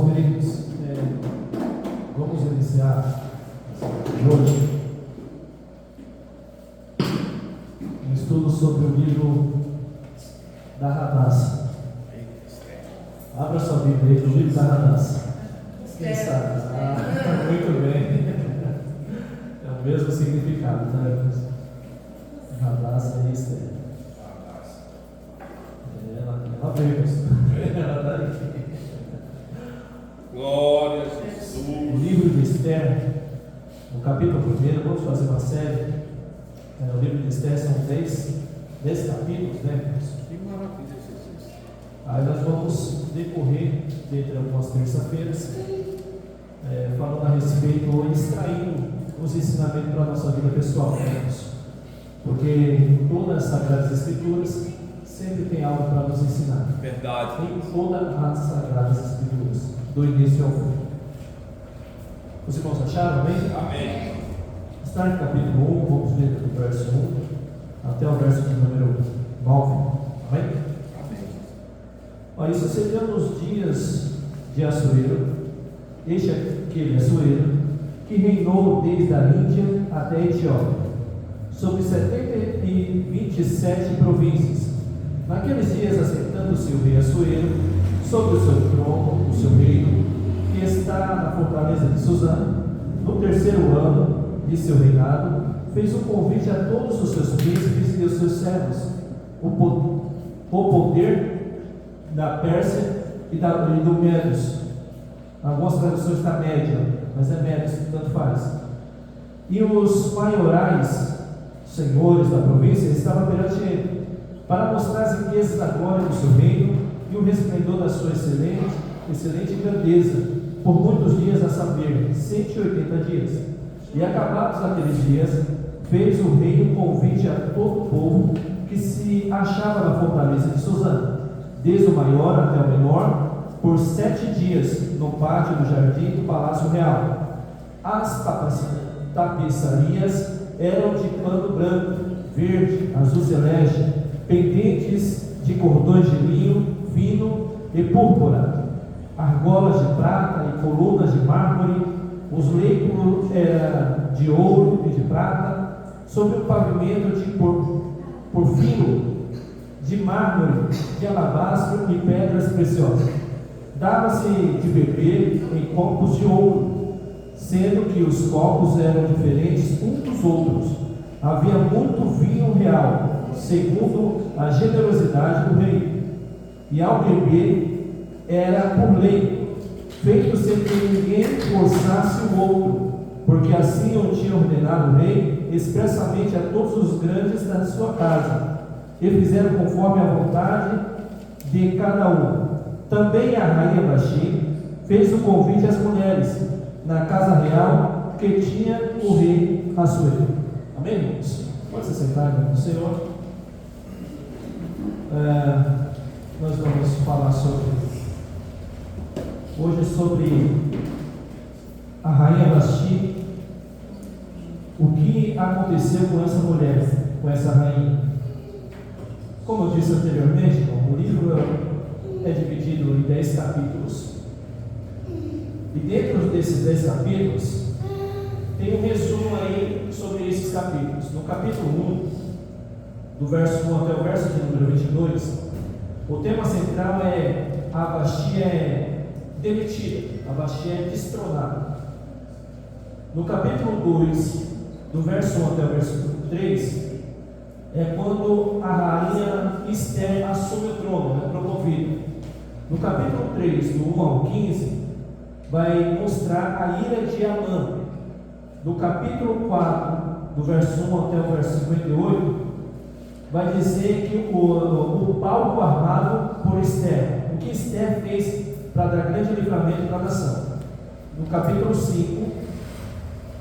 Irmãos queridos, vamos iniciar hoje um estudo sobre o livro da Radassa. Abra sua Bíblia aí, o livro da Radassa. Quem sabe? Muito bem. É o mesmo significado, né? Radassa e Esther. Ela veio, ela está aí. Glória a Jesus. O livro de Esther, no capítulo 1, vamos fazer uma série. O livro de Esther são 10 capítulos, né? Que maravilha, Jesus. Aí nós vamos decorrer, dentre algumas terça-feiras, falando a respeito ou extraindo os ensinamentos para a nossa vida pessoal, né? Porque todas as Sagradas Escrituras sempre tem algo para nos ensinar. Verdade. Em todas as Sagradas Escrituras, do início ao fim. Os irmãos acharam, amém? Amém. Está em capítulo 1, vamos ler do verso 1 até o verso de número 9. Amém? Amém. Olha, sucedeu nos dias de Assuero, aquele Assuero, que reinou desde a Índia até a Etiópia, sobre 727 províncias. Naqueles dias, assentando-se o rei Assuero sobre o seu trono, o seu reino, que está na fortaleza de Susã, no terceiro ano de seu reinado, fez um convite a todos os seus príncipes e os seus servos, o poder da Pérsia e do Medos. Algumas traduções está média, mas é Medos, tanto faz. E os maiorais, senhores da província, estavam perante ele, para mostrar as riquezas da glória do seu reino e o resplendor da sua excelente grandeza, por muitos dias, a saber, 180 dias. E acabados aqueles dias, fez o rei um convite a todo o povo que se achava na fortaleza de Susã, desde o maior até o menor, por 7 dias, no pátio do jardim do palácio real. As tapeçarias eram de pano branco, verde, azul celeste, pendentes de cordões de linho fino e púrpura, argolas de prata e colunas de mármore. Os leitos eram de ouro e de prata, sobre um pavimento de porfiro, de mármore, de alabastro e pedras preciosas. Dava-se de beber em copos de ouro, sendo que os copos eram diferentes uns dos outros. Havia muito vinho real, segundo a generosidade do rei, e ao beber era por lei, feito sem que ninguém forçasse o outro, porque assim o tinha ordenado o rei expressamente a todos os grandes da sua casa, e fizeram conforme a vontade de cada um. Também a rainha Vasti fez o convite às mulheres na casa real que tinha o rei Assuero. Amém, irmãos? Pode se sentar no Senhor. Nós vamos falar hoje sobre a rainha Vasti, o que aconteceu com essa mulher, com essa rainha. Como eu disse anteriormente, o livro é dividido em 10 capítulos, e dentro desses 10 capítulos tem um resumo aí sobre esses capítulos. No capítulo 1, do verso 1 até o verso de número 22, o tema central é: a Vasti é demitida, a Vasti é destronada. No capítulo 2, do verso 1 até o verso 3, é quando a rainha Esther assume o trono, é promovida. No capítulo 3, do 1 ao 15, vai mostrar a ira de Amã. No capítulo 4, do verso 1 até o verso 58, vai dizer que o palco armado por Esther, o que Esther fez para dar grande livramento para a nação. No capítulo 5,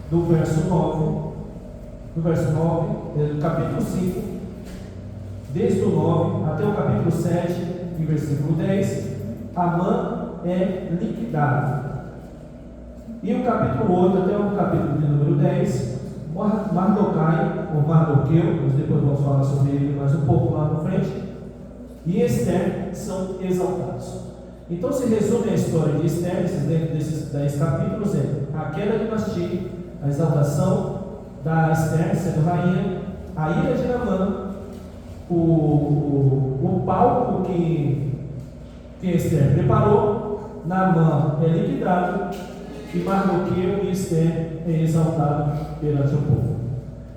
do verso 9, do capítulo 5, desde o 9 até o capítulo 7, em versículo 10, Amã é liquidado. E o capítulo 8 até o capítulo de número 10, Mardoquai, ou Mardoqueu, nós depois vamos falar sobre ele mais um pouco lá na frente, e Esther são exaltados. Então se resume a história de Esther, desses 10 capítulos, a queda de Vasti, a exaltação da Esther sendo rainha, a ira de Naamã, o palco que Esther preparou, Naamã é liquidado e Mardoqueu e Esther é exaltado perante o povo.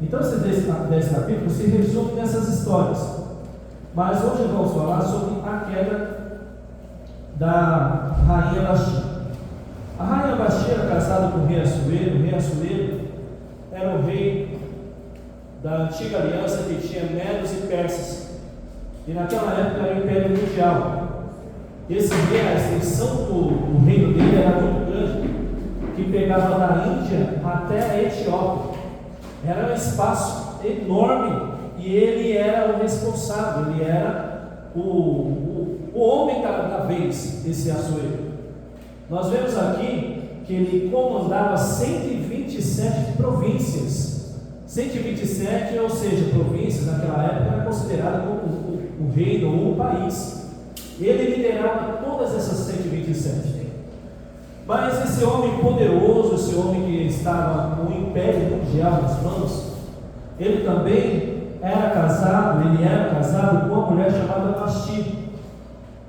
Então esses 10 capítulos se resumem nessas histórias. Mas hoje vamos falar sobre a queda da rainha Vasti. A rainha Vasti era casada com o rei Assuero. O rei Assuero era o rei da antiga aliança que tinha medos e persas. E naquela época era o Império Mundial. Esse rei, a extensão do reino dele era muito grande, que pegava da Índia até a Etiópia. Era um espaço enorme e ele era o responsável, ele era o homem da vez, esse Assuero. Nós vemos aqui que ele comandava 127 províncias. 127, ou seja, províncias naquela época era considerada como o reino ou o país. Ele liderava todas essas 127. Mas esse homem poderoso, esse homem que estava com o Império Mundial nas mãos, ele também era casado com uma mulher chamada Vasti.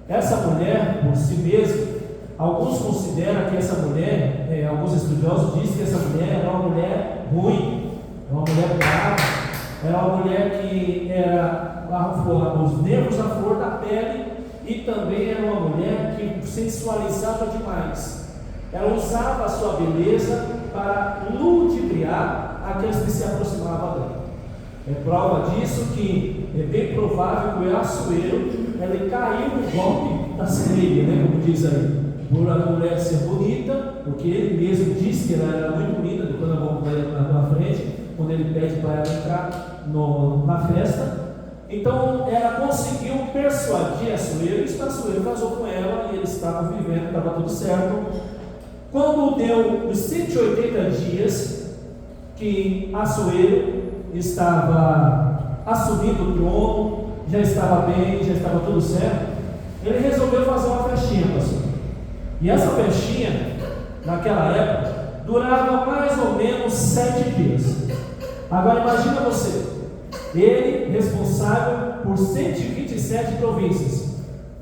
Essa mulher, por si mesma, alguns consideram que essa mulher, alguns estudiosos dizem que essa mulher era uma mulher ruim, uma mulher brava, era uma mulher que era os nervos à flor da pele, e também era uma mulher que sensualizava demais. Ela usava a sua beleza para ludibriar aqueles que se aproximavam dela. É prova disso que é bem provável que o Assuero ele caiu no golpe da sereia, né, como diz aí, por a mulher ser bonita, porque ele mesmo disse que ela era muito bonita. Depois nós vamos ver na frente, quando ele pede para ela entrar na festa. Então ela conseguiu persuadir Assuero, e Assuero casou com ela e eles estavam vivendo, estava tudo certo. Quando deu os 180 dias que Assuero estava assumindo o trono, já estava bem, já estava tudo certo, ele resolveu fazer uma festinha, pastor. E essa festinha, naquela época, durava mais ou menos 7 dias. Agora imagina você, ele, responsável por 127 províncias,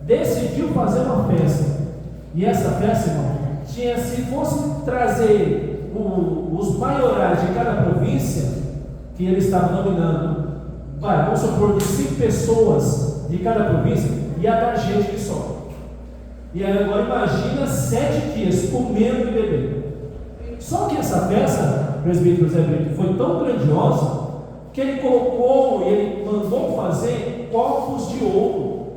decidiu fazer uma festa. E essa festa, irmão, tinha, se fosse trazer os maiorais de cada província que ele estava nominando, vamos supor, de 5 pessoas de cada província, ia dar gente que só. E agora imagina 7 dias comendo e bebendo. Só que essa festa, presbítero Zé Brito, foi tão grandiosa que ele colocou, ele mandou fazer copos de ouro,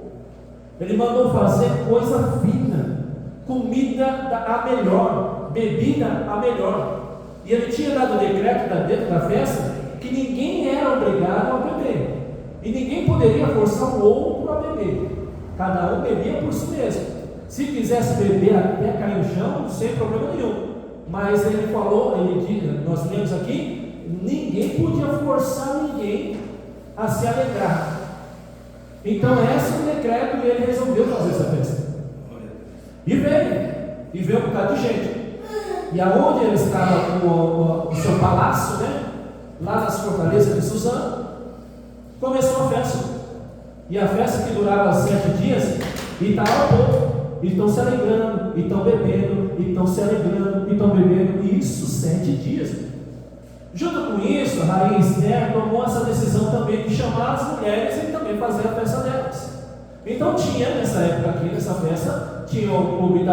ele mandou fazer coisa fina, comida a melhor, bebida a melhor. E ele tinha dado decreto dentro da festa que ninguém era obrigado a beber, e ninguém poderia forçar o outro a beber. Cada um bebia por si mesmo. Se quisesse beber até cair no chão, sem problema nenhum. Mas ele falou, nós lemos aqui, ninguém podia forçar ninguém a se alegrar. Então esse é o decreto e ele resolveu fazer essa festa. E veio um bocado de gente. E aonde ele estava com o seu palácio, né? Lá nas fortalezas de Suzã, começou a festa. E a festa que durava 7 dias, e estava pouco. E estão se alegrando, e estão bebendo, e estão se alegrando, e estão bebendo. E isso 7 dias. Junto com isso, a rainha Esther tomou essa decisão também de chamar as mulheres e também fazer a festa delas. Então tinha nessa época aqui, nessa festa, tinha o clube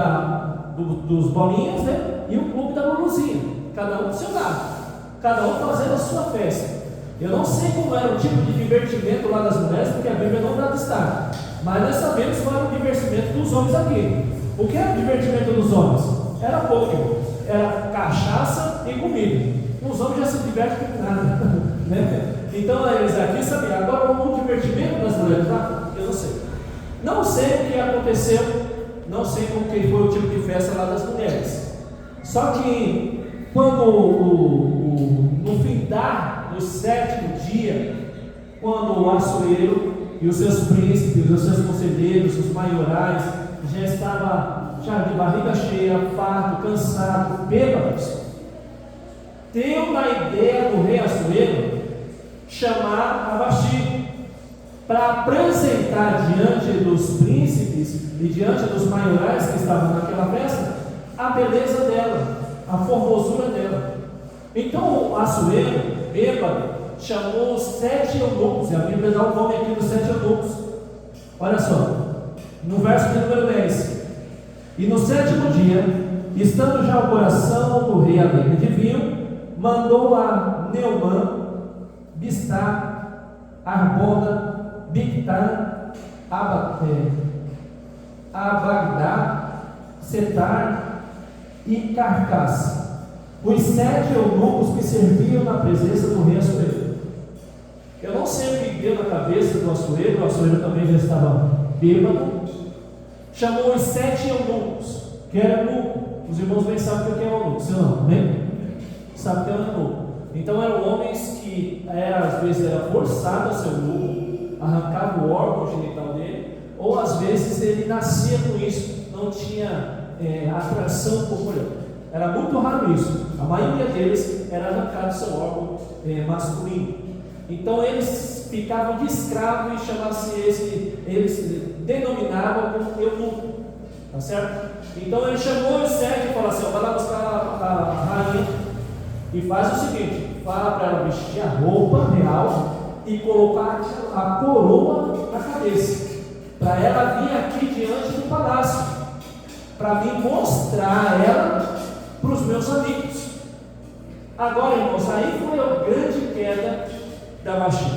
dos bolinhas, né? E o clube da Luluzinha, cada um do seu lado, cada um fazendo a sua festa. Eu não sei como era o tipo de divertimento lá das mulheres, porque a Bíblia não dá destaque, mas nós sabemos qual era o divertimento dos homens aqui. O que era o divertimento dos homens? Era pouco, era cachaça e comida. Os homens já se divertem com nada, né? Então eles aqui sabiam. Agora o divertimento das mulheres lá, eu não sei. Não sei o que aconteceu, não sei como que foi o tipo de festa lá das mulheres. Só que quando no findar do 7º dia, quando o Assuero e os seus príncipes, os seus conselheiros, os maiorais, já estava de barriga cheia, farto, cansado, bêbados, deu na ideia do rei Assuero chamar Vasti para apresentar diante dos príncipes e diante dos maiorais que estavam naquela festa a beleza dela, a formosura dela. Então Assuero, bêbado, chamou os 7 eunucos, e a Bíblia dá o nome aqui dos 7 eunucos. Olha só, no verso de número 10: e no 7º dia, estando já o coração do rei alegre de vinho, mandou a Neumã, Bistar, Arbona, Bigtar, Abagdá, Setar e Carcas, os 7 eunucos que serviam na presença do rei Assuero. Eu não sei o que deu na cabeça do Assuero, o Assuero também já estava bêbado. Chamou os 7 eunucos, que era eunuco. Os irmãos bem sabem o que é eunuco, seu não, amém? Sabe o que é eunuco? Então eram homens que às vezes era forçado a ser eunuco, arrancava o órgão genital dele, ou às vezes ele nascia com isso, não tinha atração por mulher. Era muito raro isso. A maioria deles era arrancado seu órgão masculino. Então eles ficavam de escravo e chamavam-se eles denominavam como eunuco, tá certo? Então ele chamou os 7 e falou assim: vai lá buscar a rainha e faz o seguinte, fala para ela vestir a roupa real e colocar a coroa na cabeça, para ela vir aqui diante do palácio, para vir mostrar ela para os meus amigos. Agora, irmãos, aí foi a grande queda da Vasti.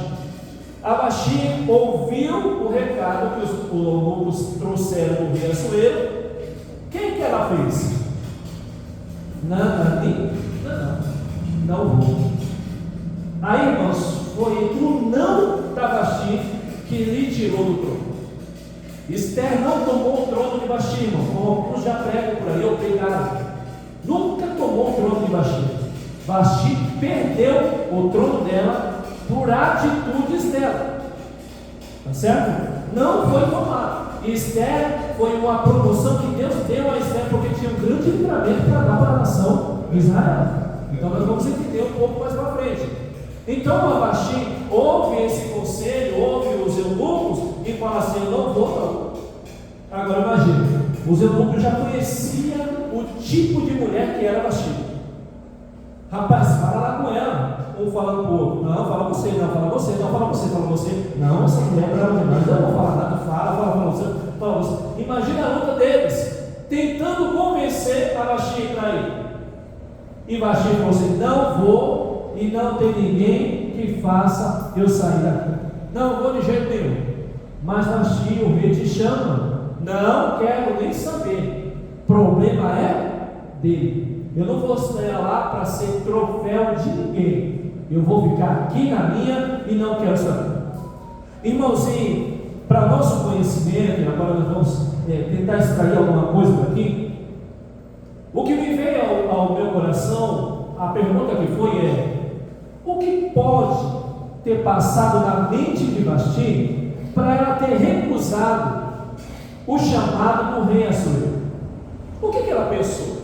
A Vasti ouviu o recado que os eunucos trouxeram do rei Assuero. Quem que ela fez? Não vou. Aí, irmãos, foi o não da Vasti que lhe tirou do trono. Esther não tomou o trono de Vasti, irmão, como alguns já pregam por aí, ou pegaram. Nunca tomou o trono de Vasti. Vasti perdeu o trono dela por atitudes dela, tá certo? Não foi tomado. Esther foi uma promoção que Deus deu a Esther, porque tinha um grande livramento para dar para a nação de Israel. Então nós vamos entender um pouco mais para frente. Então a Vasti ouve esse conselho, ouve os eunucos e fala assim: eu não vou não. Agora imagine, os eunucos já conheciam o tipo de mulher que era Vasti. Rapaz, fala lá com ela. Um falando para o outro: não, fala você, não, fala você, não, fala você, fala você. Não, essa mulher é brava demais, eu não vou falar nada, fala você, fala você. Imagina a luta deles, tentando convencer a Vasti a entrar aí. E Vasti falou assim: não vou, e não tem ninguém que faça eu sair daqui. Não vou de jeito nenhum. Mas Vasti, o rei te chama. Não quero nem saber. Problema é dele. Eu não vou estar lá para ser troféu de ninguém. Eu vou ficar aqui na minha e não quero saber. Irmãozinho, para nosso conhecimento, agora nós vamos tentar extrair alguma coisa daqui. O que me veio ao meu coração, a pergunta que foi o que pode ter passado na mente de Vasti para ela ter recusado o chamado do rei Assuero? O que ela pensou?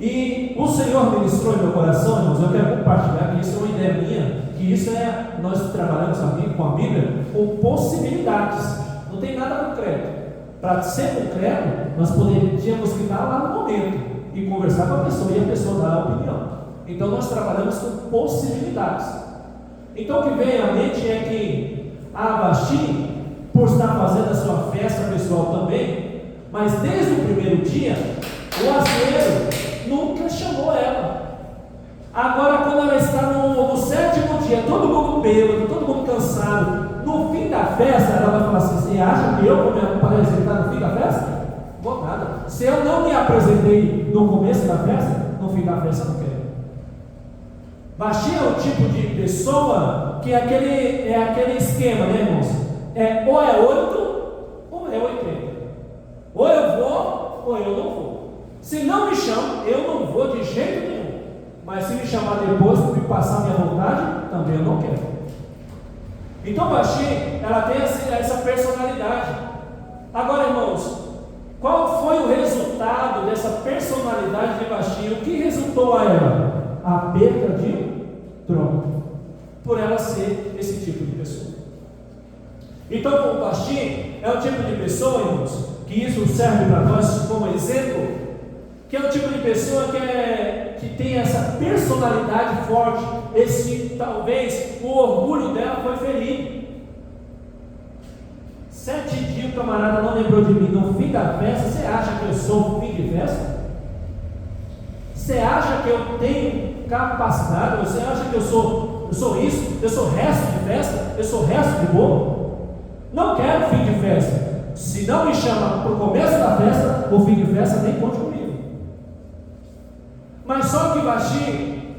E o Senhor ministrou em meu coração, irmãos, eu quero compartilhar que isso é uma ideia minha, que isso nós trabalhamos com a Bíblia com possibilidades, não tem nada concreto. Para ser concreto, nós poderíamos ficar lá no momento e conversar com a pessoa e a pessoa dar a opinião. Então nós trabalhamos com possibilidades. Então o que vem à mente é que a Vasti, por estar fazendo a sua festa pessoal também, mas desde o primeiro dia, o Assuero nunca chamou ela. Agora, quando ela está no 7º dia, todo mundo bêbado, todo mundo cansado, no fim da festa, ela vai falar assim: você acha que eu vou me apresentar no fim da festa? Vou nada. Se eu não me apresentei no começo da festa, no fim da festa eu não quero. Vasti é o tipo de pessoa que é aquele esquema, né, irmãos? Ou é 8 ou é 80. Ou eu vou ou eu não vou. Se não me chamam, eu não vou de jeito nenhum. Mas se me chamar depois para me passar a minha vontade, também eu não quero. Então Vasti, ela tem essa personalidade. Agora, irmãos, qual foi o resultado dessa personalidade de Vasti? O que resultou a ela? A perda de um trono, por ela ser esse tipo de pessoa. Então, como Vasti é o tipo de pessoa, irmãos, que isso serve para nós como exemplo, que é o tipo de pessoa que tem essa personalidade forte, talvez o orgulho dela foi ferido. 7 dias o camarada não lembrou de mim no fim da festa. Você acha que eu sou o fim de festa? Você acha que eu tenho capacidade? Você acha que eu sou isso? Eu sou resto de festa? Eu sou resto de bolo? Não quero fim de festa. Se não me chama para o começo da festa, o fim de festa nem conte comigo. Mas só que Vasti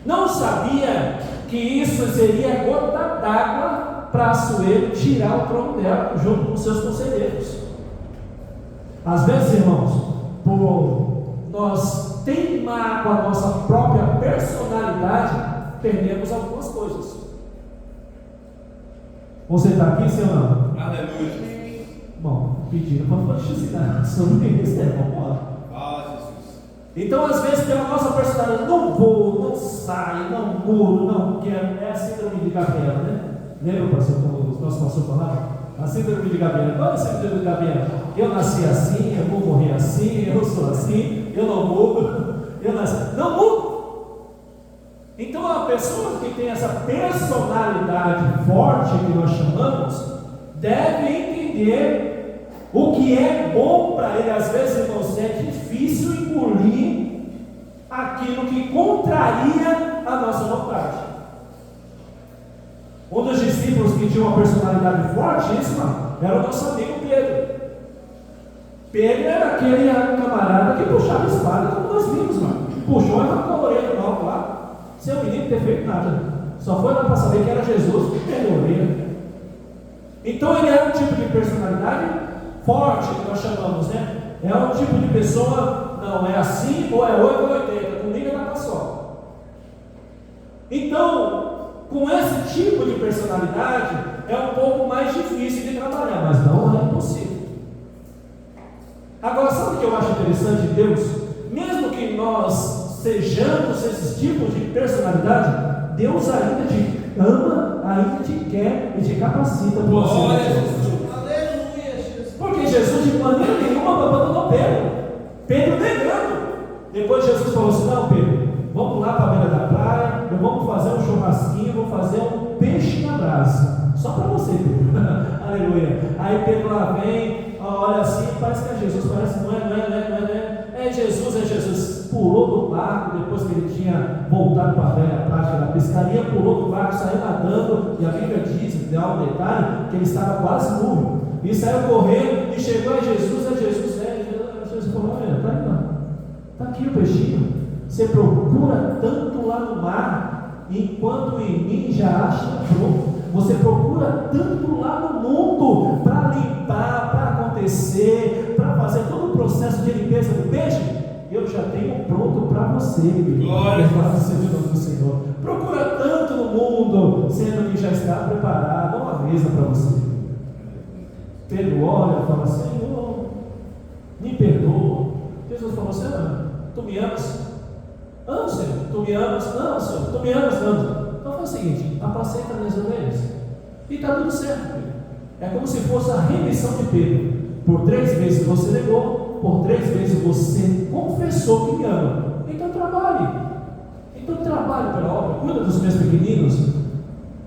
não sabia que isso seria a gota d'água para Assuero tirar o trono dela junto com seus conselheiros. Às vezes, irmãos, por nós teimar com a nossa própria personalidade, perdemos algumas coisas. Você está aqui, sim ou não? Aleluia. Bom, pediram para te ensinar sobre isso, vamos lá. Fala, Jesus. Então, às vezes, pela nossa personalidade, não vou, não saio, não mudo, não quero. É a síndrome de Gabriela, né? Lembra, pastor, como o nosso pastor falava? A síndrome de Gabriela. Qual é a síndrome de Gabriela? Eu nasci assim, eu vou morrer assim, eu sou assim, eu não mudo, eu nasci. Não mudo! Então, a pessoa que tem essa personalidade forte que nós chamamos, deve entender o que é bom para ele. Às vezes, irmãos, é difícil engolir aquilo que contraria a nossa vontade. Um dos discípulos que tinha uma personalidade fortíssima era o nosso amigo Pedro. Pedro era aquele camarada que puxava a espada, como nós vimos, mano. Puxou e arrancou a orelha do mal lá. Seu menino ter feito nada. Só foi lá para saber que era Jesus que perdeu a orelha. Então ele é um tipo de personalidade forte que nós chamamos, né? É um tipo de pessoa, não é assim, ou é 8 ou 80, comigo é nada só. Então, com esse tipo de personalidade, é um pouco mais difícil de trabalhar, mas não é impossível. Agora, sabe o que eu acho interessante de Deus? Mesmo que nós sejamos esses tipos de personalidade, Deus ainda te ama, ainda te quer e te capacita para você. Aleluia, Jesus. Porque Jesus de maneira nenhuma abandonou Pedro. Pedro negando. Depois Jesus falou assim: não, Pedro, vamos lá para a beira da praia, vamos fazer um churrasquinho, vamos fazer um peixe na brasa. Só para você, Pedro. Aleluia. Aí Pedro lá vem, olha assim, parece que é Jesus, parece que não é. É Jesus. Pulou do barco, depois que ele tinha voltado para a velha prática da pescaria, pulou do barco, saiu nadando, e a Bíblia diz, dá um detalhe, que ele estava quase nu, e saiu correndo, e chegou a Jesus falou: olha, tá aí, está aqui o peixinho, você procura tanto lá no mar, enquanto em mim já acha pronto. Você procura tanto lá no mundo para limpar, para acontecer, para fazer todo o processo de limpeza do peixe. Eu já tenho pronto para você, glória a Deus do Senhor. Procura tanto no mundo, sendo que já está preparado uma mesa para você. Pedro olha e fala: Senhor, me perdoa. Jesus falou: Senhor, tu me amas? Amo, Senhor. Tu me amas? Não, Senhor. Tu me amas? Não. Então faz o seguinte: apacenta minhas ovelhas. E está tudo certo, Pedro. É como se fosse a remissão de Pedro. Por 3 vezes você negou, por 3 vezes você confessou que me ama. Então trabalhe pela obra, cuida dos meus pequeninos.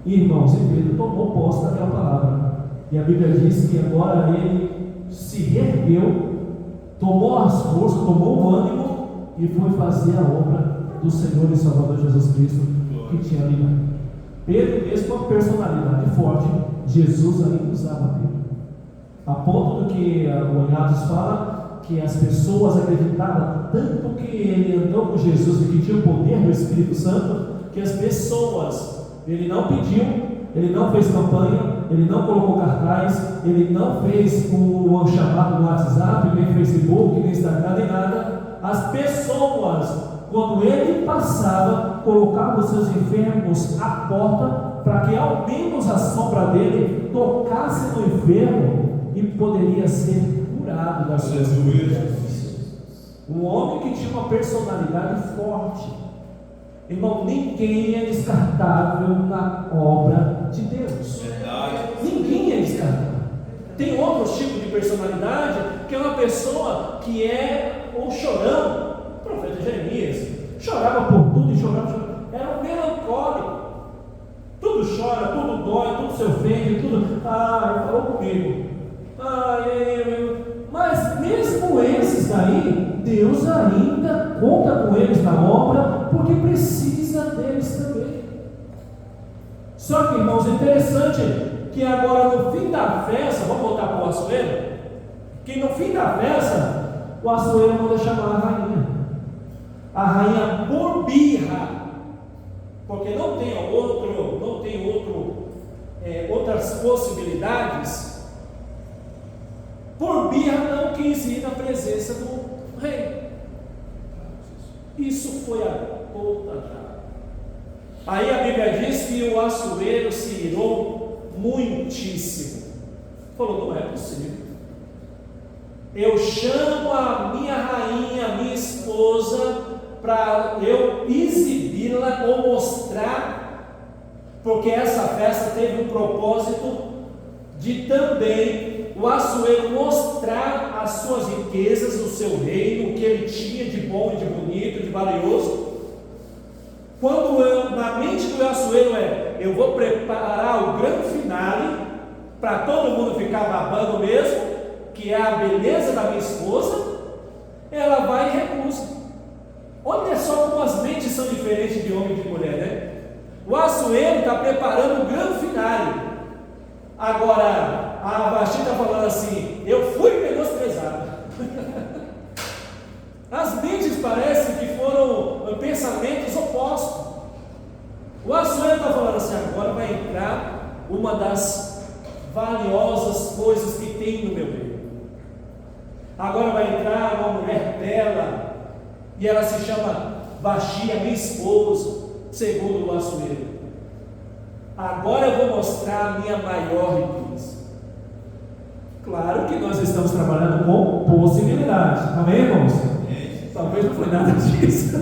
Irmãos, e Pedro tomou posse daquela palavra. E a Bíblia diz que agora ele se reergueu, tomou as forças, tomou o ânimo e foi fazer a obra do Senhor e Salvador Jesus Cristo que tinha ali. Pedro, mesmo com uma personalidade forte, Jesus ainda usava Pedro. A ponto do que o Atos fala, que as pessoas acreditavam tanto que ele andou com Jesus e que tinha o poder do Espírito Santo, que as pessoas, ele não pediu, ele não fez campanha, ele não colocou cartaz, ele não fez um chamado no WhatsApp, nem Facebook, nem Instagram, nem nada. As pessoas, quando ele passava, colocavam os seus enfermos à porta, para que ao menos a sombra dele tocasse no enfermo e poderia ser curado das suas Aleluia, enfermidades. Um homem que tinha uma personalidade forte. Irmão, ninguém é descartável na obra de Deus. Verdade. Ninguém é descartável. Tem outros tipos de personalidade, que é uma pessoa que é o chorão. O profeta Jeremias chorava por tudo e chorava. Era um melancólico. Tudo chora, tudo dói, tudo se ofende, tudo. Falou comigo. Mas mesmo esses daí, Deus ainda conta com eles na obra, porque precisa deles também. Só que, irmãos, é interessante que agora no fim da festa, vamos voltar para o Assuero, que no fim da festa, o Assuero manda chamar a rainha. A rainha por birra, porque não tem outras possibilidades, por birra não quis ir na presença do rei. Isso foi a gota já. Aí a Bíblia diz que o Assuero se irou muitíssimo. Falou, não é possível. Eu chamo a minha rainha, a minha esposa, para eu exibi-la ou mostrar, porque essa festa teve um propósito de também o Assuero mostrar as suas riquezas, o seu reino, o que ele tinha de bom e de bonito, de valioso. Na mente do Assuero eu vou preparar o grande finale, para todo mundo ficar babando mesmo, que é a beleza da minha esposa. Ela vai e recusa. Olha só como as mentes são diferentes de homem e de mulher, né? O Assuero está preparando o grande finale. Agora, a Vasti está falando assim: eu fui menosprezado. As mentes parecem que foram pensamentos opostos. O Assuero está falando assim: agora vai entrar uma das valiosas coisas que tem no meu reino. Agora vai entrar uma mulher bela, e ela se chama Vasti, a minha esposa, segundo o Assuero. Agora eu vou mostrar a minha maior riqueza. Claro que nós estamos trabalhando com possibilidades, amém, irmãos? Talvez não foi nada disso,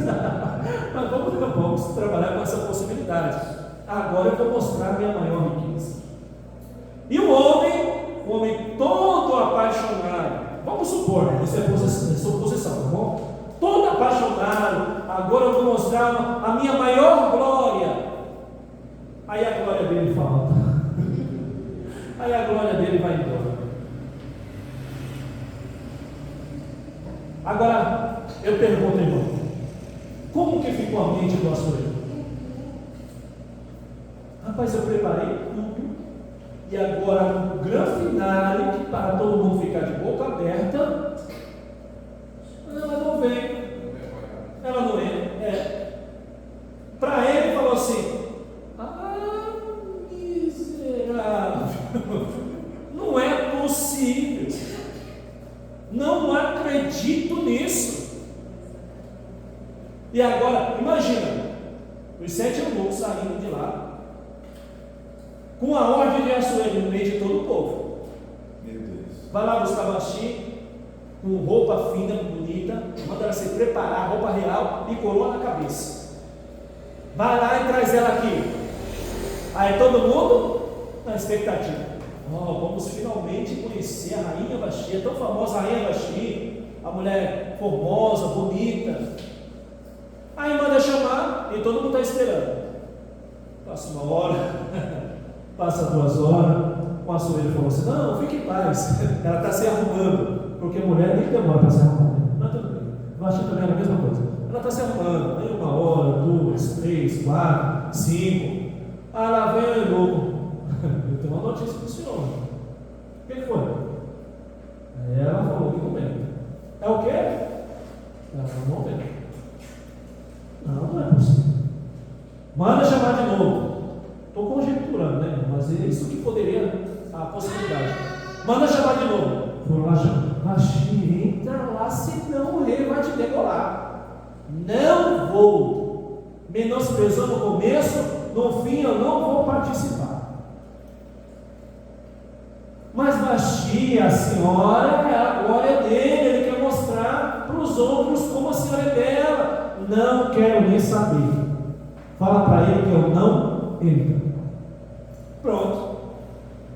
mas vamos trabalhar com essa possibilidade. Agora eu vou mostrar a minha maior riqueza. E o homem todo apaixonado, vamos supor, isso é suposição, tá bom? Todo apaixonado, agora eu vou mostrar a minha maior glória. Aí a glória dele falta. Aí a glória dele vai embora. Agora, eu pergunto, irmão, como que ficou a mente do Assuero? Rapaz, eu preparei tudo, e agora no grande finale, que para todo mundo ficar de boca aberta, ela não vem. Ela não entra. Para ele falou assim: miserável, não é possível, não acredito nisso. E agora, imagina, os 7 eunucos saindo de lá, com a ordem de Assuero no meio de todo o povo. Meu Deus. Vai lá buscar Vasti, com roupa fina, bonita, manda ela se preparar, roupa real e coroa na cabeça. Vai lá e traz ela aqui. Aí todo mundo na expectativa. Vamos finalmente conhecer a rainha Vasti, a tão famosa rainha Vasti, a mulher formosa, bonita. Aí manda chamar e todo mundo está esperando. Passa 1 hora, passa 2 horas. O Assuero falou assim: não, fique em paz, ela está se arrumando, porque mulher nem demora para se arrumar. Mas tudo bem, Vasti também era a mesma coisa. Ela está se arrumando, aí 1 hora, 2, 3, 4, 5. Ah, lá vem o eunuco. Eu tenho uma notícia para o senhor. O que foi? Aí ela falou que comenta. É o quê? Ela falou: não vem. Não é possível. Manda chamar de novo. Estou conjecturando, né? Mas é isso que poderia, a possibilidade. Manda chamar de novo. Foram lá chamar. Vasti, entra lá, senão o rei vai te degolar. Não vou. Menosprezou no começo, no fim eu não vou participar. Mas Vasti Vasti, a senhora é a glória dele, ele quer mostrar para os outros como a senhora é bela. Não quero nem saber. Fala para ele que eu não entro. Pronto.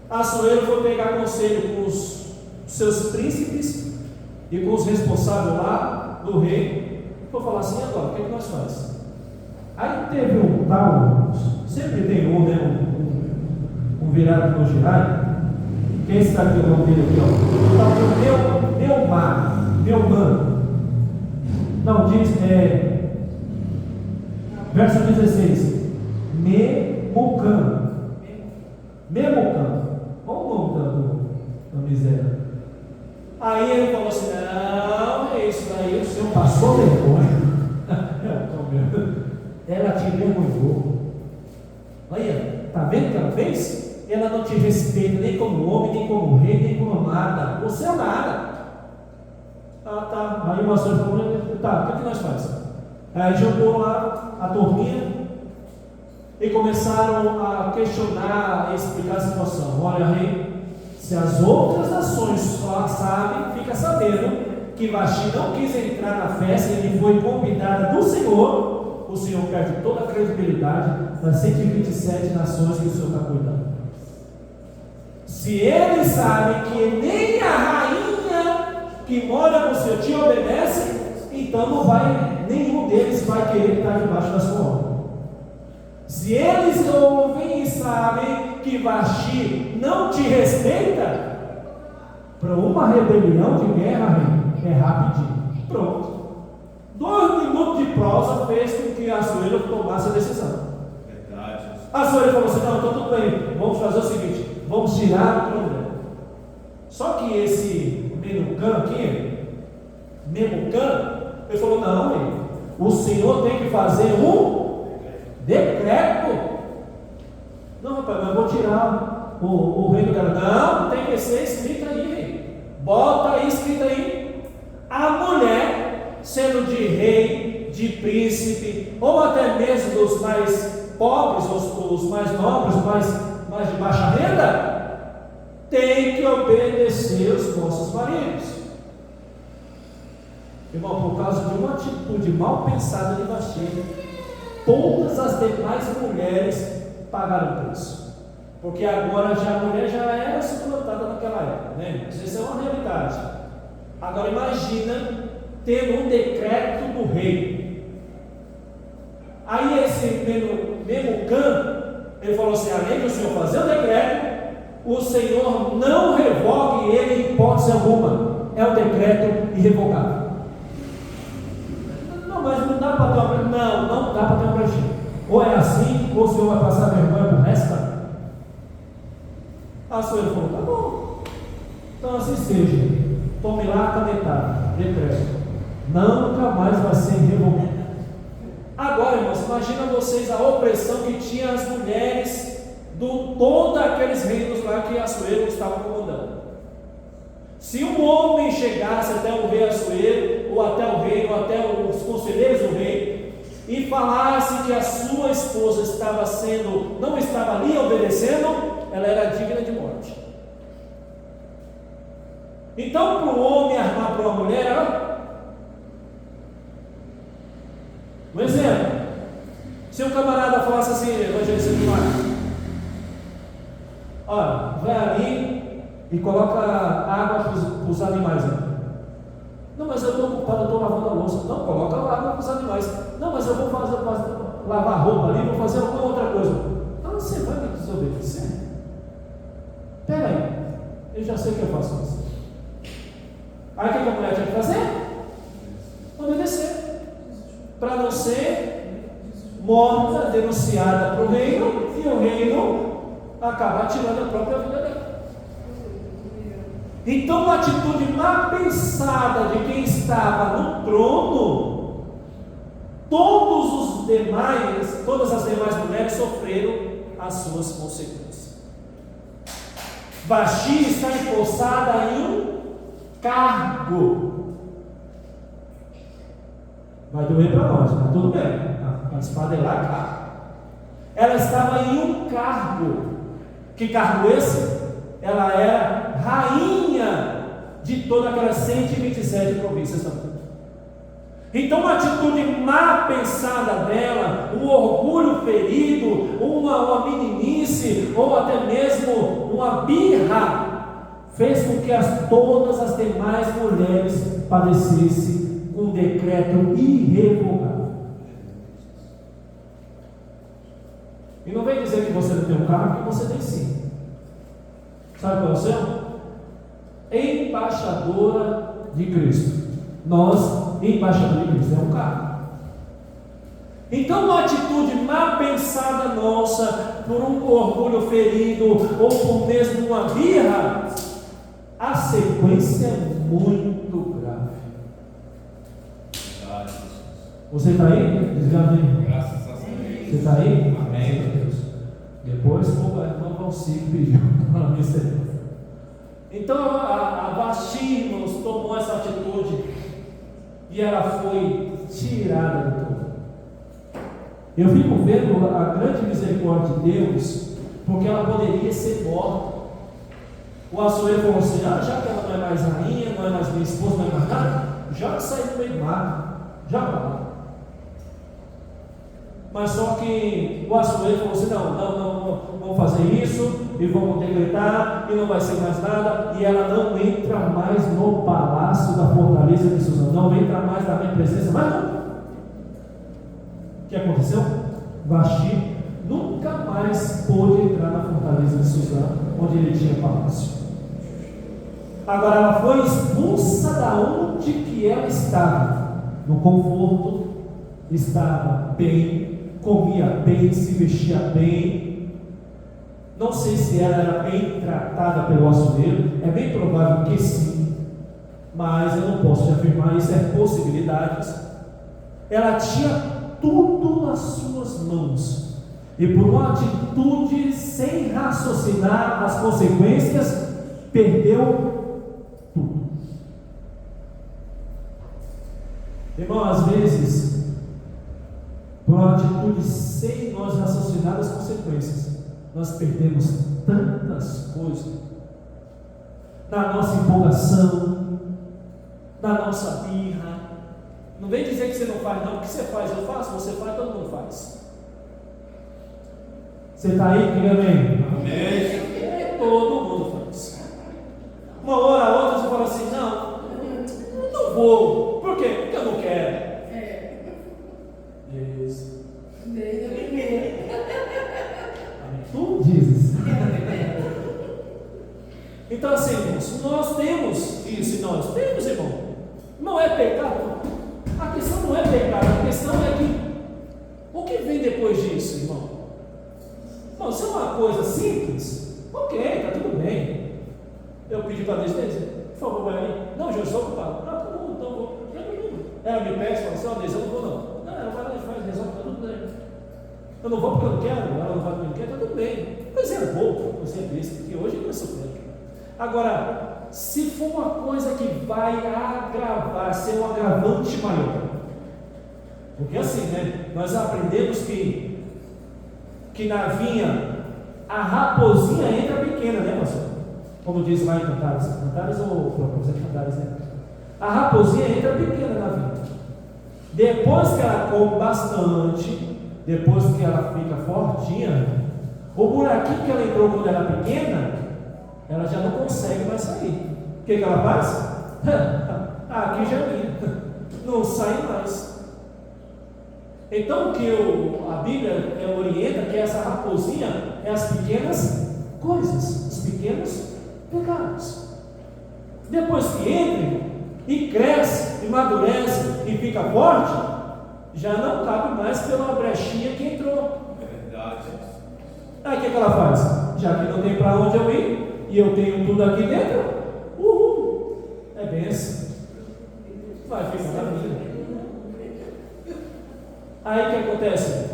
Assuero foi pegar conselho com os seus príncipes e com os responsáveis lá do rei. Vou falar assim: agora, o que nós fazemos? Aí teve um tal, sempre tem um, né? Um virado no girai. Quem está aqui o nome dele aqui, ó? Meu mano. Não, diz, verso 16. Memucan. Olha o nome da miséria. Aí ele falou assim: não, é isso daí, o senhor passou vergonha. Ela te envergonhou. Olha, está vendo o que ela fez? Ela não te respeita nem como homem, nem como rei, nem como nada. Você é nada. Ah, tá. Aí o pastor falou: tá, o que nós fazemos? Aí jogou lá a turminha e começaram a questionar e explicar a situação. Olha, rei, se as outras nações só sabem, fica sabendo que Vasti não quis entrar na festa, ele foi convidada do Senhor. O Senhor perde toda a credibilidade das 127 nações que o Senhor está cuidando. Se eles sabem que nem a rainha que mora com o Senhor te obedece, então não vai, nenhum deles vai querer estar debaixo da sua ordem. Se eles ouvem e sabem que Vasti não te respeita, para uma rebelião de guerra, é rapidinho. Pronto. 2 minutos de prosa fez com que Assuero tomasse a decisão. Verdade. Assuero falou assim: não, então tudo bem, vamos fazer o seguinte, vamos tirar o trono dela. Só que esse Memucan aqui, ele falou: não, o Senhor tem que fazer um decreto. Não, rapaz, mas eu vou tirar o reino dela. Não, tem que ser escrito aí. Bota aí escrito aí: a mulher, sendo de rei, de príncipe, ou até mesmo dos mais pobres, os mais nobres, mais de baixa renda, tem que obedecer os nossos maridos. Irmão, por causa de uma atitude mal pensada de Vasti, todas as demais mulheres pagaram o preço. Porque agora a mulher já era suplantada naquela época, né? Isso é uma realidade. Agora imagina tendo um decreto do rei. Aí esse Memucan, ele falou assim: além do senhor fazer o decreto, o senhor não revogue ele em hipótese alguma. É um decreto irrevogável. Não, mas não dá para ter uma... Não dá para ter um prazer. Ou é assim, ou o senhor vai passar vergonha pro resto. A senhora falou: tá bom, então assim seja. Tome lá a canetada, decreto. Nunca mais vai ser revogado. Agora, irmãos, imagina vocês a opressão que tinha as mulheres de todos aqueles reinos lá que Assuero estava comandando. Se um homem chegasse até o rei Assuero, ou até o rei, ou até os conselheiros do rei, e falasse que a sua esposa não estava ali obedecendo, ela era digna de morte. Então, para o homem armar para uma mulher, um exemplo: se um camarada falasse assim, evangelista de Marcos, olha, vai ali e coloca água para os animais. Não, mas eu estou ocupado, eu estou lavando a louça. Não, coloca água para os animais. Não, mas eu vou lavar a roupa ali, vou fazer alguma outra coisa. Então você vai me desobedecer? Espera aí, eu já sei que eu faço isso. Aí o que a mulher tinha que fazer? Obedecer. Para não ser morta, denunciada para o reino, e o reino acabar tirando a própria vida dela. Então, uma atitude mal pensada de quem estava no trono, todas as demais mulheres sofreram as suas consequências. Vasti está empossada em um cargo. Vai doer para nós, mas tudo bem. A espada é lá, cara. Ela estava em um cargo. Que cargo esse? Ela era rainha de todas aquelas 127 províncias também. Então, uma atitude má pensada dela, um orgulho ferido, uma meninice, ou até mesmo uma birra, fez com que todas as demais mulheres padecessem um decreto irrevogável. E não vem dizer que você não tem um carro, que você tem sim. Sabe qual é o seu? Embaixadora de Cristo. Nós, embaixador de Cristo, é um carro. Então, uma atitude mal pensada nossa, por um orgulho ferido, ou por mesmo uma birra, a sequência é muito grave. Você está aí? Diz amém. Graças a Deus. Você está aí? Amém. Deus. Depois o irmão consigo pedir para mim. Então a Vasti, irmãos, tomou essa atitude e ela foi tirada do trono. Eu fico vendo a grande misericórdia de Deus, porque ela poderia ser morta. O Assuero falou assim: já que ela não é mais rainha, não é mais minha esposa, não é mais nada, já saiu do meio do mar, já vai. Mas só que o Assuero falou assim: não, vamos fazer isso, e vamos decretar, e não vai ser mais nada, e ela não entra mais no palácio da fortaleza de Suzã, não entra mais na minha presença, mas não. O que aconteceu? Vasti nunca mais pôde entrar na fortaleza de Suzã, onde ele tinha palácio. Agora ela foi expulsa da onde que ela estava, no conforto, estava bem, comia bem, se vestia bem. Não sei se ela era bem tratada pelo açougueiro, é bem provável que sim, mas eu não posso te afirmar, isso é possibilidades. Ela tinha tudo nas suas mãos, e por uma atitude sem raciocinar as consequências, perdeu tudo. Irmão, às vezes, por uma atitude sem nós raciocinar as consequências, nós perdemos tantas coisas, na nossa empolgação, na nossa birra. Não vem dizer que você não faz, não. O que você faz, eu faço, você faz, todo mundo faz. Você está aí? Diga amém. Amém. Todo mundo faz. Uma hora a outra você fala assim: não vou. Por quê? Porque eu não quero. Isso. Tu dizes. Então, assim, irmãos, nós temos isso, nós temos, irmão. Não é pecado. A questão não é pecado, a questão é que o que vem depois disso, irmão? Não, se é uma coisa simples, ok, está tudo bem. Eu pedi para Deus, por favor, vai ali. Não, já estou ocupado. Tá bom, então vou. Ela me pede, fala assim: ó, Deus, eu não vou não. Não, ela vai lá e faz, resolve, está tudo bem. Eu não vou porque eu não quero, ela não vai porque eu não quero, está tudo bem. Coisa é boa, você disse, porque hoje não é sofrer. Agora, se for uma coisa que vai agravar, ser um agravante maior, porque assim, né, nós aprendemos que na vinha a raposinha entra pequena, né, pastor? Como diz lá em Cantares ou Cantares, né? A raposinha entra pequena na vinha. Depois que ela come bastante, depois que ela fica fortinha, o buraquinho que ela entrou quando era pequena, ela já não consegue mais sair. O que ela faz? Aqui já é minha, não sai mais. Então o que a Bíblia orienta que essa raposinha é as pequenas coisas, os pequenos pecados. Depois que entra e cresce, e amadurece e fica forte, já não cabe mais pela brechinha que entrou. É verdade. Aí o que ela faz? Já que não tem para onde eu ir, e eu tenho tudo aqui dentro, é bênção. Vai ficar na vida. Aí o que acontece?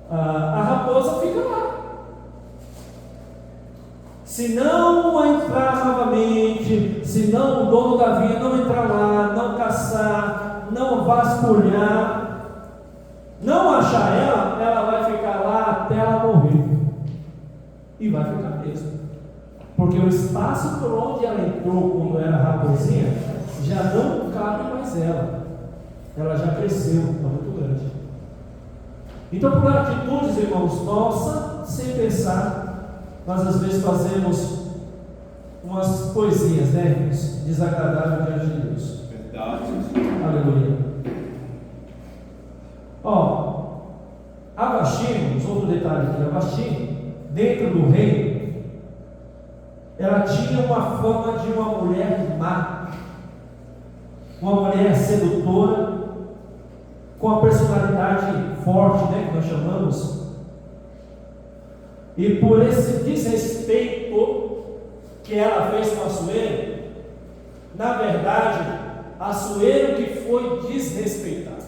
A raposa fica lá. Se não entrar novamente, se não o dono da vinha não entrar lá, não caçar, não vasculhar, não achar ela vai ficar lá até ela morrer. E vai ficar mesmo. Porque o espaço por onde ela entrou quando era raposinha já não cabe mais ela. Ela já cresceu, está muito grande. Então, por atitudes, irmãos, nossa, sem pensar, nós às vezes fazemos umas coisinhas, né, irmãos, desagradáveis diante de Deus. Verdade. Aleluia. Ó, a Vasti, irmãos, outro detalhe aqui, a Vasti, dentro do reino, ela tinha uma fama de uma mulher má, uma mulher sedutora, com a personalidade forte, né, que nós chamamos. E por esse desrespeito que ela fez com Assuero, na verdade, Assuero que foi desrespeitado.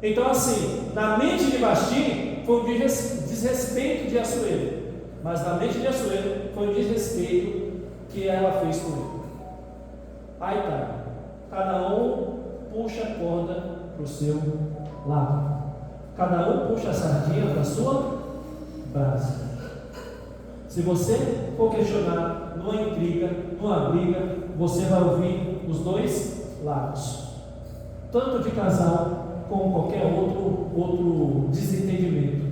Então, assim, na mente de Vasti foi um desrespeito de Assuero, mas na mente de Assuero foi um desrespeito que ela fez com ele. Aí tá, cada um puxa a corda para o seu lado, cada um puxa a sardinha para a sua brasa. Se você for questionar numa intriga, numa briga, você vai ouvir os dois lados, tanto de casal como qualquer outro desentendimento.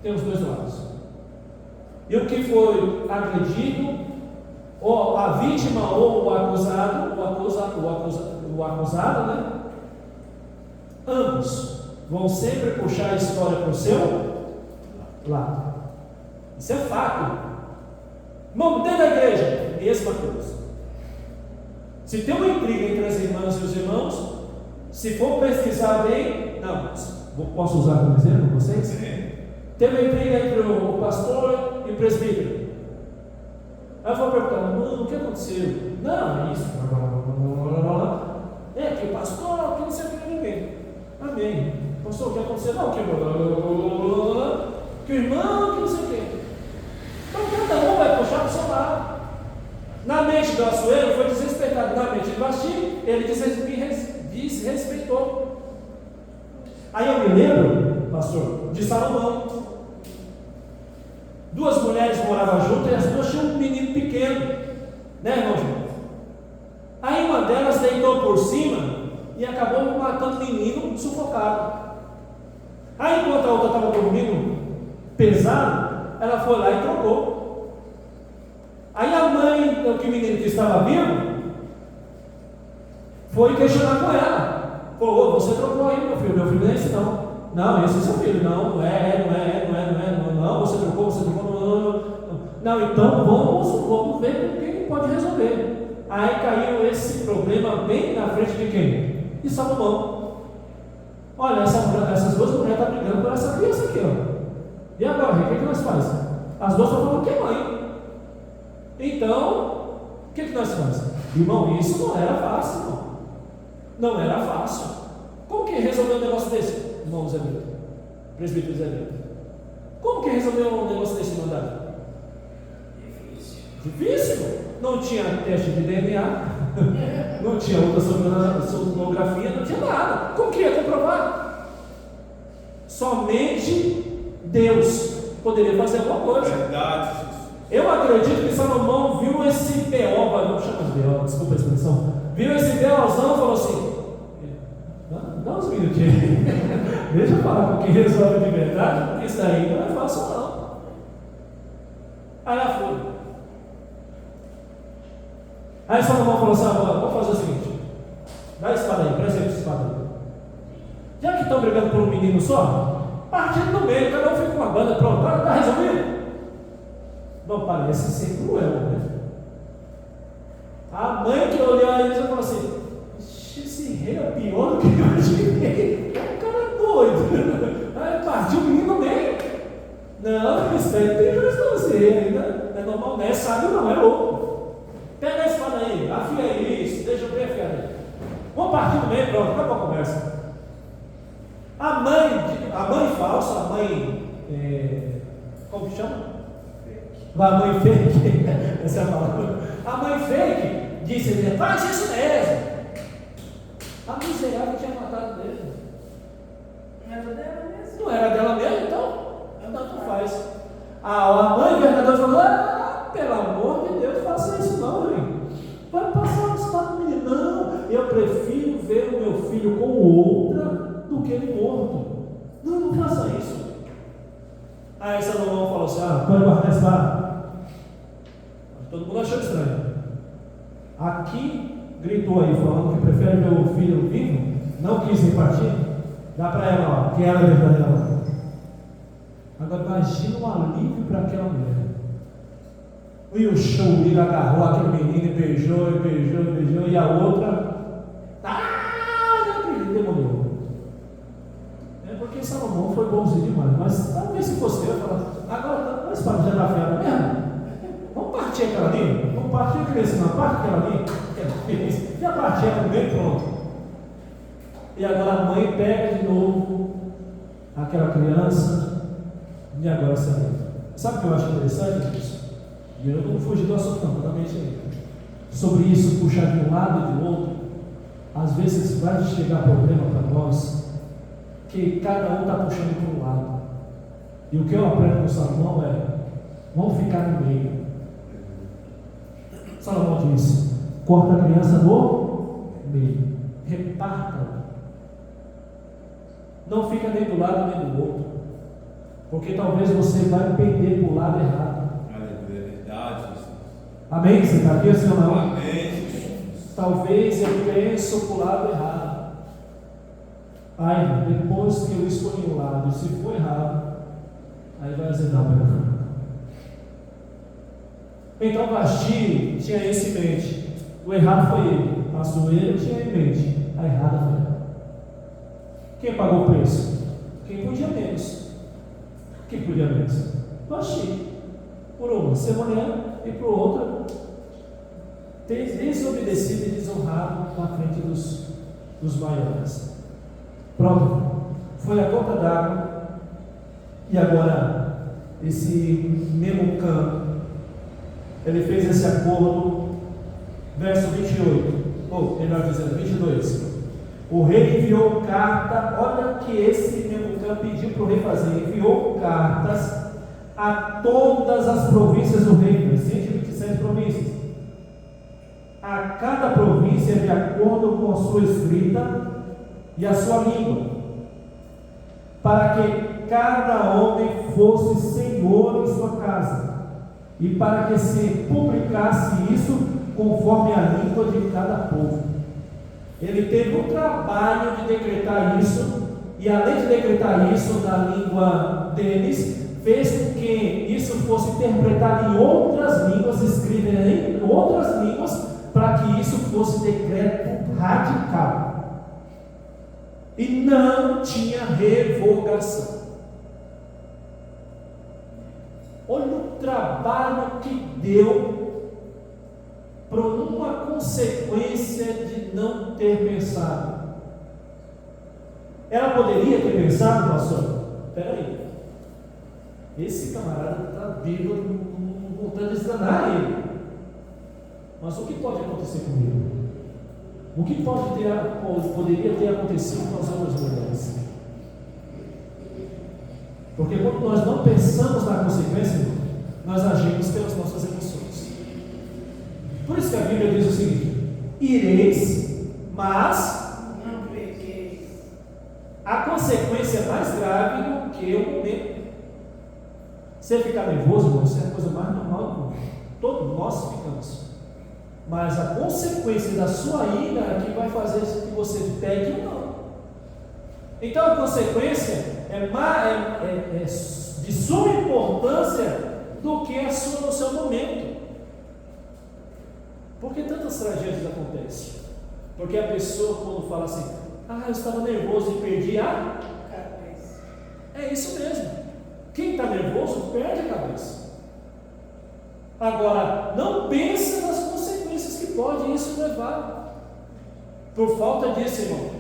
Tem os dois lados. E o que foi agredido, ou a vítima ou o acusado, né? Ambos vão sempre puxar a história para o seu lado. Isso é fato. Irmão, dentro da igreja, mesma coisa. Se tem uma intriga entre as irmãs e os irmãos, se for pesquisar bem, não, posso usar como exemplo vocês? Sim. Teve uma intriga entre o pastor e o presbítero. Aí eu vou perguntar, mano, o que aconteceu? Não, é isso. É que o pastor, que não sei o que ninguém. Amém. Pastor, o que aconteceu? Não, que o irmão, que não sei o que. Então cada um vai puxar para o seu lado. Na mente do Assuero foi desrespeitado. Na mente de Vasti, ele desrespeitou. Aí eu me lembro, pastor, de Salomão. Duas mulheres moravam juntas e as duas tinham um menino pequeno, né, irmão? Aí uma delas deitou por cima e acabou matando o menino sufocado. Aí enquanto a outra estava dormindo pesado, ela foi lá e trocou. Aí a mãe, que o menino que estava vivo, foi questionar com ela. Pô, você trocou aí, meu filho não é esse não. Não, esse é seu filho, não você trocou, não, então vamos ver com quem pode resolver. Aí caiu esse problema bem na frente de quem? De Salomão. Olha, essas duas mulheres estão brigando por essa criança aqui, ó. E agora, o que nós fazemos? As duas estão falando que é mãe. Então, o que nós fazemos? Irmão, isso não era fácil, irmão. Não era fácil. Como que resolveu um negócio desse? Irmão Zé Brito, presbítero Zé Brito. Como que resolveu um negócio desse mandado? Difícil. Não tinha teste de DNA, não tinha outra sonografia, não tinha nada. Como que ia comprovar? Somente Deus poderia fazer alguma coisa. Verdade. Eu acredito que Salomão viu esse B.O., vamos chamar de B.O., desculpa a expressão, viu esse B.O.zão e falou assim, dá uns minutinhos, deixa eu falar com quem resolve de verdade, porque isso daí não é fácil não. Aí ela foi. Aí Salomão falou assim, vamos fazer o seguinte, dá a espada aí, presente a espada aí. Já que estão brigando por um menino só, partindo no meio, cada um fica com uma banda, pronto, está resolvido? Não parece ser cruel, né? A mãe que olhou a eles e falou assim, esse rei é pior do que eu imaginei, o cara é doido. Aí partiu o menino no meio. Não, isso aí tem juízo pra você ainda. É normal, não é sábio não, é louco. Pega a espada aí, afia isso, deixa eu bem afiado aí. Vamos partir no meio, pronto, acabou a conversa. A mãe falsa, a mãe, como que chama? A mãe fake, essa é a palavra. A mãe fake disse, faz isso mesmo. A miserável tinha matado ele. Não era dela mesmo? Não era dela mesmo, então tanto faz. A mãe verdadeira falou: pelo amor de Deus, faça isso não, mãe. Vai passar o estado do menino. Não, eu prefiro ver o meu filho com outra do que ele morto. Não faça isso. Aí Salomão falou assim: pode guardar esse barco. Todo mundo achou estranho. Aqui gritou aí, falando que prefere ver o filho vivo, não quis repartir. Dá para ela, ó, que ela é verdadeira. Agora imagina um alívio para aquela mulher. E o Chouriga agarrou aquele menino e beijou, e a outra, não acredito, demorou. É porque Salomão foi bonzinho demais, mas talvez se fosse eu, agora nós para já da fera mesmo. Vamos partir aquela ali? Vamos partir aquele não, parte aquela ali. Já parti aquela bem pronto. E agora a mãe pega de novo aquela criança e agora sai. Sabe o que eu acho interessante disso? E eu não fugi do assunto não, totalmente aí. Sobre isso, puxar de um lado e do outro, às vezes vai chegar problema para nós, que cada um está puxando para um lado. E o que eu aprendo com Salomão é: vamos ficar no meio. Salomão disse: corta a criança no meio, reparta-la. Não fica nem do lado nem do outro, porque talvez você vai perder para o lado errado. Amém? Você está aqui, senhor? Não? Amém. Talvez eu penso para o lado errado. Aí, depois que eu escolhi um lado, se for errado, aí vai azedar o meu fruto. Então Vasti tinha isso em mente. O errado foi ele. A zoeira tinha em mente. A errada foi ela. Quem pagou o preço? Quem podia menos. Quem podia menos? Vasti. Por uma ser mulher e por outra ter desobedecido e desonrado na frente dos maiores. Pronto. Foi a gota d'água. E agora esse Memucã, ele fez esse acordo, verso 28, ou melhor dizendo, 22. O rei enviou carta, olha que esse Memucã pediu para o rei fazer, enviou cartas a todas as províncias do reino, 127 províncias, a cada província de acordo com a sua escrita e a sua língua, para que cada homem fosse senhor em sua casa, e para que se publicasse isso conforme a língua de cada povo. Ele teve o trabalho de decretar isso, e além de decretar isso na língua deles, fez com que isso fosse interpretado em outras línguas, escrito em outras línguas, para que isso fosse decreto radical. E não tinha revogação. Olha o trabalho que deu por uma consequência de não ter pensado. Ela poderia ter pensado, pastor? Espera aí, esse camarada está vivo, voltando a esganar ele. Mas o que pode acontecer comigo? O que poderia ter acontecido com as outras mulheres? Porque quando nós não pensamos na consequência, nós agimos pelas nossas emoções. Por isso que a Bíblia diz o seguinte: ireis, mas não pequeis. A consequência é mais grave do que o momento. Você ficar nervoso, irmão, isso é a coisa mais normal do mundo. Todos nós ficamos. Mas a consequência da sua ira é que vai fazer que você pegue ou não. Então a consequência é de suma importância do que a sua no seu momento. Por que tantas tragédias acontecem? Porque a pessoa, quando fala assim: eu estava nervoso e perdi a cabeça. É isso mesmo. Quem está nervoso perde a cabeça. Agora, não pensa nas consequências que pode isso levar. Por falta disso, irmão,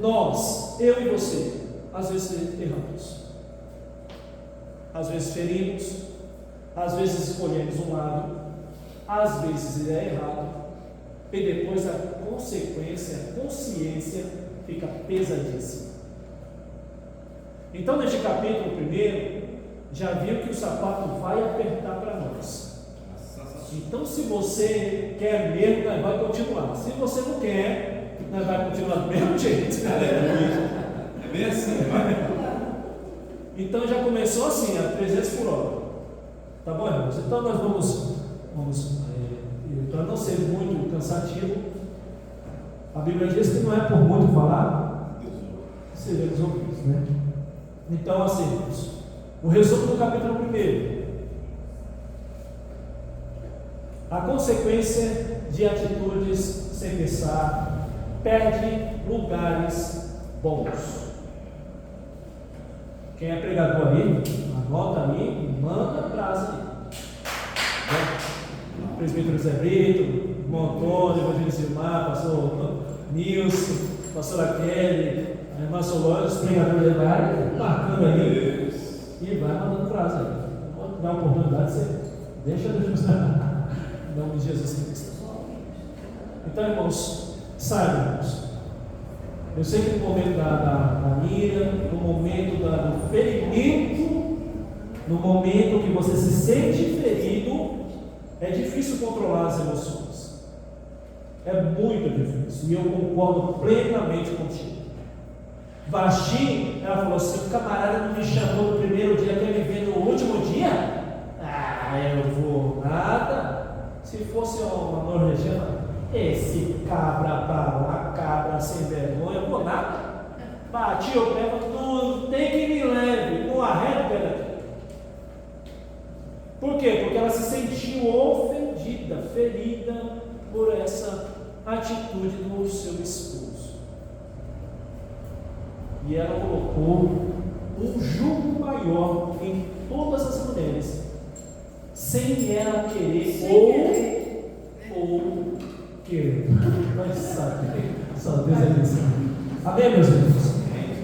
nós, eu e você, às vezes erramos, às vezes ferimos, às vezes escolhemos um lado, às vezes é errado, e depois a consequência, a consciência fica pesadíssima. Então, neste capítulo 1, já viu que o sapato vai apertar para nós. Então, se você quer mesmo, nós vai continuar. Se você não quer, nós vai continuar do mesmo jeito. É bem assim, vai. Então já começou assim, a 300 por hora. Tá bom, irmãos? Então nós vamos para não ser muito cansativo, a Bíblia diz que não é por muito falar, seremos ouvidos, né? Então, assim, irmãos, o resumo do capítulo 1. A consequência de atitudes sem pensar perde lugares bons. Quem é pregador aí, anota aí e manda atrás aí. Presbítero Zé Brito, irmão Antônio, evangelista Gilmar, pastor Nilson, pastora Kelly, a irmã Solange, os pregadores vai marcando aí e vai mandando frase aí. Vou dar uma oportunidade, você deixa Deus usar. Em nome de Jesus Cristo. Então, irmãos, saibam, irmãos, eu sei que no momento da ira, no momento do ferimento, no momento que você se sente ferido, é difícil controlar as emoções. É muito difícil. E eu concordo plenamente contigo. Vasti, ela falou assim: o camarada não me chamou no primeiro dia, quer me ver no último dia? Eu vou nada. Se fosse uma norvegiana, esse cabra pra lá, cabra sem vergonha, eu vou nada. Bati o pé, não tem que me leve, não arreda o pé daqui. Por quê? Porque ela se sentiu ofendida, ferida por essa atitude do seu esposo. E ela colocou um jugo maior em todas as mulheres, sem ela querer ou querer. Mas sabe, só Deus é isso. Amém, meus irmãos?